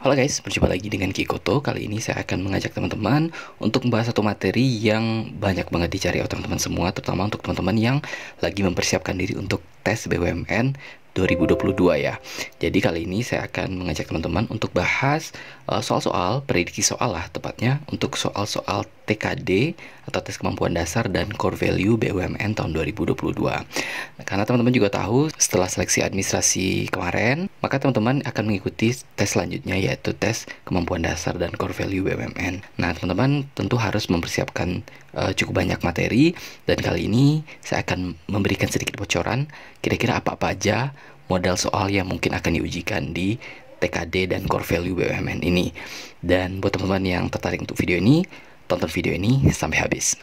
Halo guys, berjumpa lagi dengan Kikoto. Kali ini saya akan mengajak teman-teman untuk membahas satu materi yang banyak banget dicari oleh teman-teman semua, terutama untuk teman-teman yang lagi mempersiapkan diri untuk tes BUMN 2022 ya. Jadi kali ini saya akan mengajak teman-teman untuk bahas soal-soal prediksi soal lah, tepatnya untuk soal-soal TKD atau tes kemampuan dasar dan core value BUMN tahun 2022. Karena teman-teman juga tahu setelah seleksi administrasi kemarin, maka teman-teman akan mengikuti tes selanjutnya, yaitu tes kemampuan dasar dan core value BUMN. Nah, teman-teman tentu harus mempersiapkan cukup banyak materi, dan kali ini saya akan memberikan sedikit bocoran kira-kira apa-apa aja modal soal yang mungkin akan diujikan di TKD dan core value BUMN ini. Dan buat teman-teman yang tertarik untuk video ini, tonton video ini sampai habis.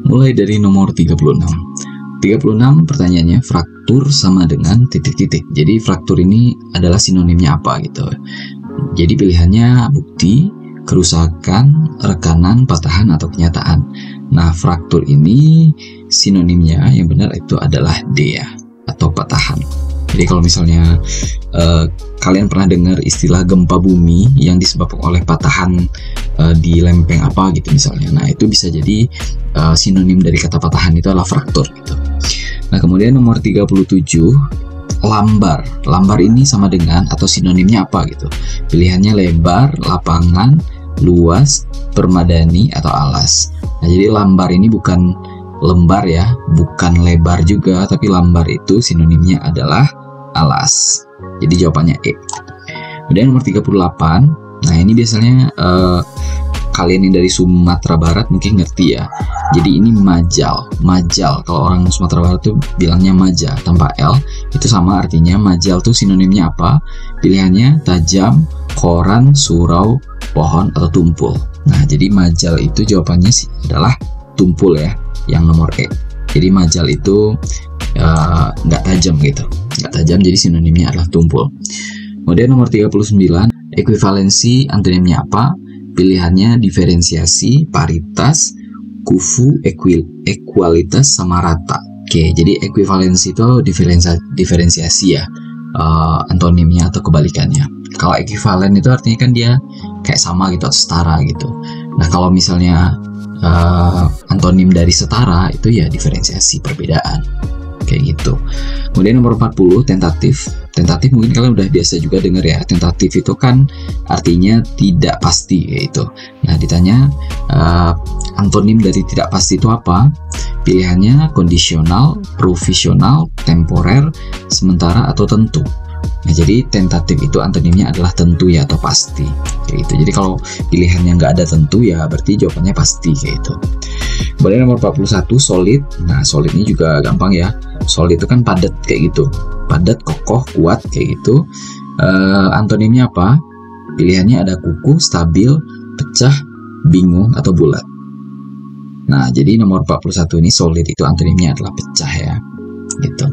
Mulai dari nomor 36. 36 pertanyaannya, fraktur sama dengan titik-titik. Jadi fraktur ini adalah sinonimnya apa gitu. Jadi pilihannya bukti, kerusakan, rekanan, patahan, atau kenyataan. Nah, fraktur ini sinonimnya yang benar itu adalah D ya, atau patahan. Jadi kalau misalnya kalian pernah dengar istilah gempa bumi yang disebabkan oleh patahan di lempeng apa gitu misalnya, nah itu bisa jadi sinonim dari kata patahan itu adalah fraktur gitu. Nah, kemudian nomor 37, lambar. Lambar ini sama dengan atau sinonimnya apa gitu. Pilihannya lebar, lapangan, luas, permadani, atau alas. Nah, jadi lambar ini bukan lembar ya, bukan lebar juga, tapi lambar itu sinonimnya adalah alas. Jadi jawabannya E. Kemudian nomor 38. Nah, ini biasanya kalian yang dari Sumatera Barat mungkin ngerti ya. Jadi ini majal. Majal, kalau orang Sumatera Barat tuh bilangnya maja tanpa L. Itu sama artinya. Majal tuh sinonimnya apa? Pilihannya tajam, koran, surau, pohon, atau tumpul. Nah, jadi majal itu jawabannya adalah tumpul ya, yang nomor E. Jadi majal itu nggak tajam gitu, nggak tajam, jadi sinonimnya adalah tumpul. Kemudian nomor 39, ekuivalensi antonimnya apa? Pilihannya diferensiasi, paritas, kufu, ekualitas, sama rata. Oke, jadi ekuivalensi itu diferensiasi ya, antonimnya atau kebalikannya. Kalau ekuivalen itu artinya kan dia kayak sama gitu, atau setara gitu. Nah, kalau misalnya antonim dari setara itu ya diferensiasi, perbedaan kayak gitu. Kemudian nomor 40, tentatif. Tentatif mungkin kalian udah biasa juga dengar ya. Tentatif itu kan artinya tidak pasti yaitu. Nah, ditanya antonim dari tidak pasti itu apa? Pilihannya kondisional, provisional, temporer, sementara, atau tentu. Nah, jadi tentatif itu antonimnya adalah tentu ya, atau pasti kayak gitu. Jadi kalau pilihannya nggak ada tentu ya berarti jawabannya pasti kayak gitu. Kemudian nomor 41, solid. Nah, solid ini juga gampang ya. Solid itu kan padat kayak gitu, padat, kokoh, kuat kayak gitu. Antonimnya apa? Pilihannya ada kukuh, stabil, pecah, bingung, atau bulat. Nah, jadi nomor 41 ini solid itu antonimnya adalah pecah ya gitu.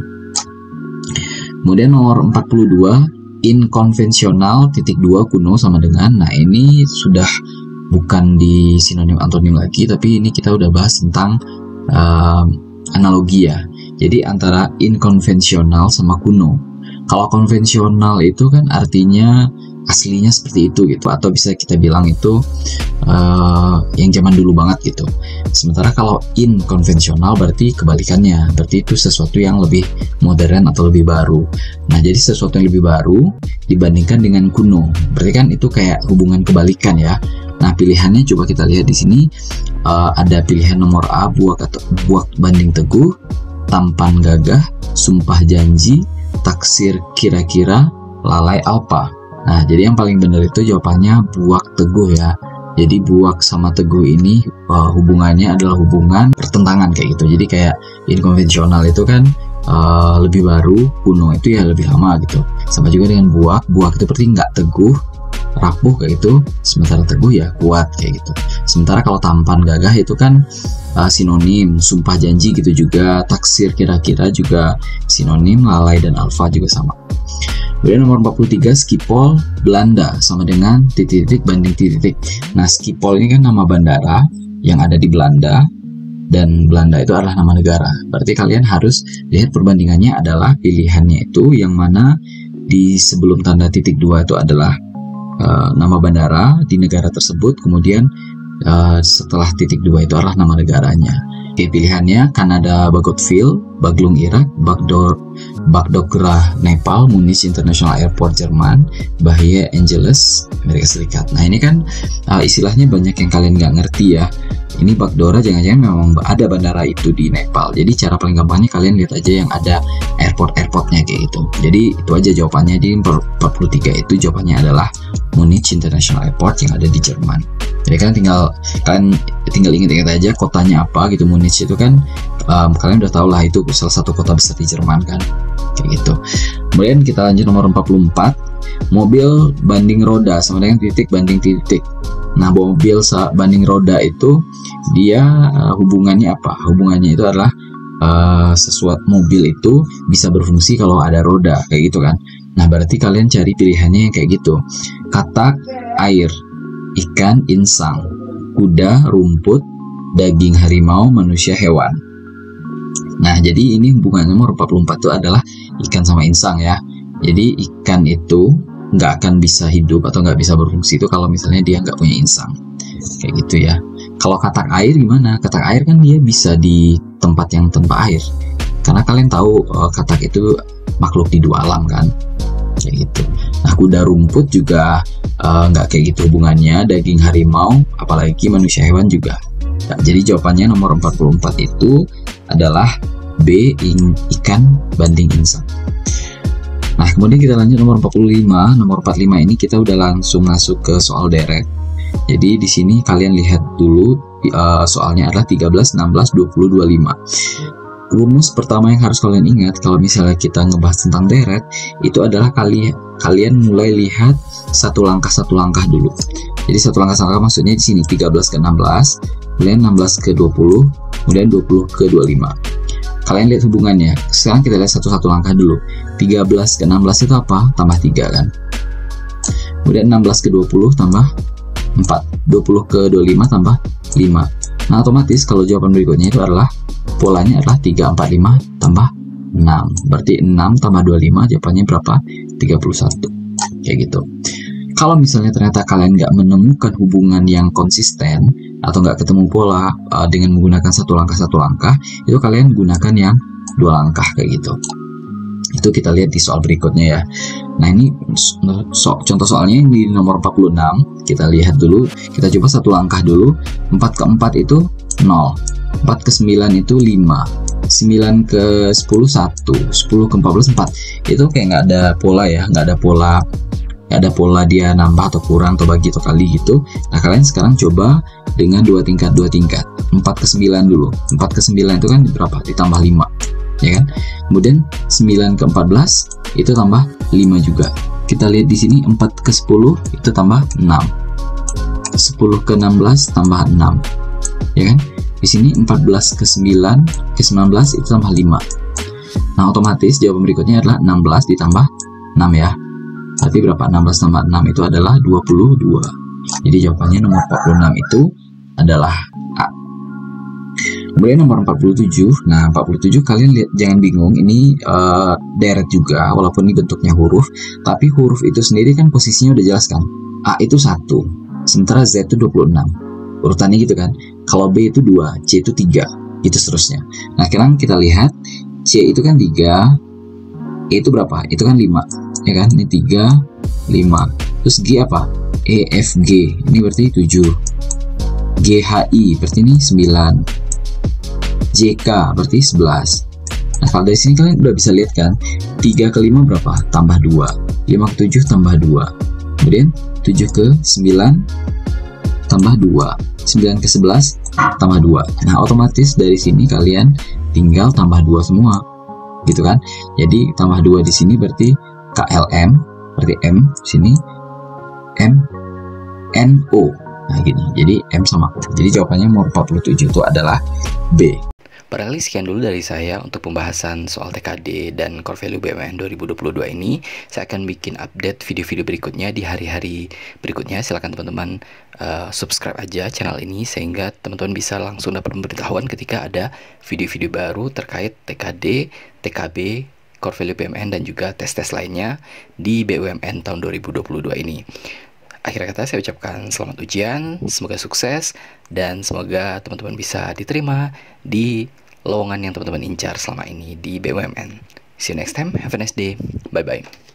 Kemudian nomor 42, inkonvensional, (2) kuno sama dengan. Nah, ini sudah bukan di sinonim antonim lagi, tapi ini kita udah bahas tentang analogi ya. Jadi antara inkonvensional sama kuno. Kalau konvensional itu kan artinya aslinya seperti itu gitu, atau bisa kita bilang itu yang zaman dulu banget gitu. Sementara kalau inkonvensional berarti kebalikannya, berarti itu sesuatu yang lebih modern atau lebih baru. Nah, jadi sesuatu yang lebih baru dibandingkan dengan kuno, berarti kan itu kayak hubungan kebalikan ya. Nah, pilihannya coba kita lihat di sini. Ada pilihan nomor A, buak banding teguh, tampan gagah, sumpah janji, taksir kira-kira, lalai alpa. Nah, jadi yang paling benar itu jawabannya buak teguh ya. Jadi buak sama teguh ini hubungannya adalah hubungan pertentangan kayak gitu. Jadi kayak inkonvensional itu kan lebih baru, kuno itu ya lebih lama gitu. Sama juga dengan buak itu berarti nggak teguh, rapuh kayak gitu, sementara teguh ya kuat kayak gitu. Sementara kalau tampan, gagah itu kan sinonim, sumpah janji gitu juga, taksir kira-kira juga sinonim, lalai dan alfa juga sama. Kemudian nomor 43, Schiphol Belanda sama dengan titik-titik banding titik-titik. Nah, Schiphol ini kan nama bandara yang ada di Belanda, dan Belanda itu adalah nama negara. Berarti kalian harus lihat perbandingannya adalah pilihannya itu yang mana di sebelum tanda titik 2 itu adalah nama bandara di negara tersebut, kemudian setelah titik 2 itu adalah nama negaranya. Oke, pilihannya Kanada Bagotville, Baglung Irak, Bagdogra Nepal, Munich International Airport Jerman, Bahia Angeles Amerika Serikat. Nah ini kan istilahnya banyak yang kalian nggak ngerti ya. Ini Bagdora jangan-jangan memang ada bandara itu di Nepal. Jadi cara paling gampangnya kalian lihat aja yang ada airport-airportnya kayak gitu. Jadi itu aja jawabannya. Di 43 itu jawabannya adalah Munich International Airport yang ada di Jerman. Jadi kalian tinggal ingat-ingat aja kotanya apa gitu. Munich itu kan kalian udah tahu lah itu salah satu kota besar di Jerman kan, kayak gitu. Kemudian kita lanjut nomor 44, mobil banding roda sama dengan titik banding titik. Nah, mobil banding roda itu dia hubungannya apa? Hubungannya itu adalah sesuatu mobil itu bisa berfungsi kalau ada roda kayak gitu kan. Nah, berarti kalian cari pilihannya yang kayak gitu. Katak, air, ikan, insang, kuda, rumput, daging harimau, manusia, hewan. Nah, jadi ini hubungannya nomor 44 itu adalah ikan sama insang ya. Jadi ikan itu nggak akan bisa hidup atau nggak bisa berfungsi itu kalau misalnya dia nggak punya insang, kayak gitu ya. Kalau katak air gimana? Katak air kan dia bisa di tempat yang tanpa air, karena kalian tahu katak itu makhluk di dua alam kan, kayak gitu. Nah, kuda rumput juga nggak kayak gitu hubungannya, daging harimau, apalagi manusia, hewan juga. Nah, jadi jawabannya nomor 44 itu adalah B, ikan banding insang. Nah, kemudian kita lanjut nomor 45. Nomor 45 ini kita udah langsung masuk ke soal deret. Jadi di sini kalian lihat dulu soalnya adalah 13, 16, 20, 25. Rumus pertama yang harus kalian ingat kalau misalnya kita ngebahas tentang deret itu adalah kalian mulai lihat satu langkah dulu. Jadi satu langkah maksudnya di sini 13 ke 16, kemudian 16 ke 20, kemudian 20 ke 25. Kalian lihat hubungannya. Sekarang kita lihat satu-satu langkah dulu. 13 ke 16 itu apa? Tambah 3 kan. Kemudian 16 ke 20 tambah 4. 20 ke 25 tambah 5. Nah, otomatis kalau jawaban berikutnya itu adalah polanya adalah 3, 4, 5 tambah 6. Berarti 6 tambah 25 jawabannya berapa? 31. Kayak gitu. Kalau misalnya ternyata kalian nggak menemukan hubungan yang konsisten atau nggak ketemu pola dengan menggunakan satu langkah, itu kalian gunakan yang dua langkah kayak gitu. Itu kita lihat di soal berikutnya ya. Nah, ini contoh soalnya yang di nomor 46. Kita lihat dulu, kita coba satu langkah dulu. 4 ke 4 itu 0, 4 ke 9 itu 5, 9 ke 10 1, 10 ke 14 4. Itu kayak nggak ada pola ya, nggak ada pola dia nambah atau kurang atau bagi atau kali gitu. Nah, kalian sekarang coba dengan dua tingkat. 4 ke 9 dulu. 4 ke 9 itu kan berapa? Ditambah 5, ya kan? Kemudian 9 ke 14 itu tambah 5 juga. Kita lihat di sini 4 ke 10 itu tambah 6. 10 ke 16 tambah 6. Ya kan? Di sini 14 ke 9 ke 19 itu tambah 5. Nah, otomatis jawaban berikutnya adalah 16 ditambah 6 ya. Berarti berapa? 16 tambah 6 itu adalah 22. Jadi jawabannya nomor 46 itu adalah A. Kemudian nomor 47. Nah, 47 kalian lihat, jangan bingung, ini deret juga walaupun ini bentuknya huruf, tapi huruf itu sendiri kan posisinya udah jelas kan. A itu 1, sementara Z itu 26. Urutannya gitu kan. Kalau B itu 2, C itu 3, itu seterusnya. Nah, sekarang kita lihat C itu kan 3, E itu berapa? Itu kan 5. Ya kan, ini 3, 5. Terus G apa? E, F, G. Ini berarti 7. G, H, I berarti ini 9. J, K berarti 11. Nah, kalau dari sini kalian udah bisa lihat kan, 3 ke 5 berapa? Tambah 2. 5 ke 7 tambah 2. Kemudian 7 ke 9 tambah 2. 9 ke 11 tambah 2. Nah, otomatis dari sini kalian tinggal tambah 2 semua. gitu kan. Jadi tambah 2 di sini berarti KLM, berarti M sini M NO. Nah gini, jadi M sama O. Jadi jawabannya nomor 47 itu adalah B. Barangkali sekian dulu dari saya untuk pembahasan soal TKD dan core value BUMN 2022 ini. Saya akan bikin update video-video berikutnya di hari-hari berikutnya. Silahkan teman-teman subscribe aja channel ini sehingga teman-teman bisa langsung dapat pemberitahuan ketika ada video-video baru terkait TKD, TKB, core value BUMN dan juga tes-tes lainnya di BUMN tahun 2022 ini. Akhir kata saya ucapkan selamat ujian, semoga sukses, dan semoga teman-teman bisa diterima di lowongan yang teman-teman incar selama ini di BUMN. See you next time, have a nice day, bye-bye.